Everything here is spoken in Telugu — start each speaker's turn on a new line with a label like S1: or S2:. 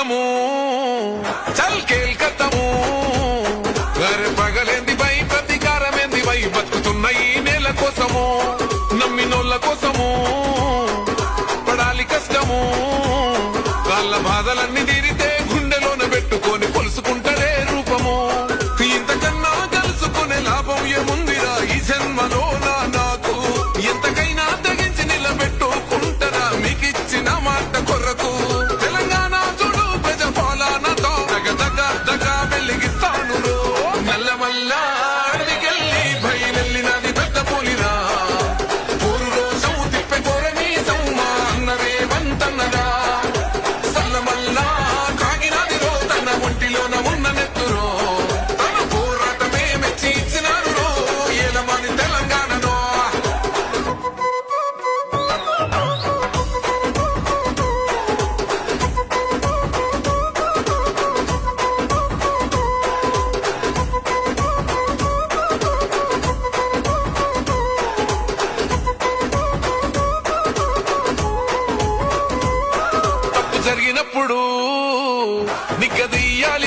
S1: ఖతము చల్ కేల్ ఖతము గరే పగలేంది బై ప్రతీకారమేంది బై బతుకుతున్న ఈ నేల కోసము నమ్మినోళ్ళ కోసము పడాలి కష్టము వాళ్ళ బాధలన్నీ తీరితే గుండెలోన పెట్టుకొని పొలుసుకుంటారే రూపము ఇంతకన్నా కలుసుకునే లాభం ఏముందిరా ఈ జన్మలోనా నాకు ఎంతకైనా తెగించి నిలబెట్టుకుంటారా మీకిచ్చిన మాట కొరకు తెలంగాణ చూడు ప్రజ పాలనతో దగ దగ దగ వెలిగిస్తాను నల్లమల్ల అడవికెళ్ళి బయలెళ్ళినది పెద్ద పులిరా ఊరు రోజం తిప్పే కోరని సౌమా అన్నరే వంతన్నరా సల్లమల్ల కాగినది రో తన ఒంటిలోన ఉన్న నెత్తురో తన పోరాటమే మెచ్చి ఇచ్చినారు రో ఏలమని తెలంగాణలో జరిగినప్పుడు నిగ్గదీయాలి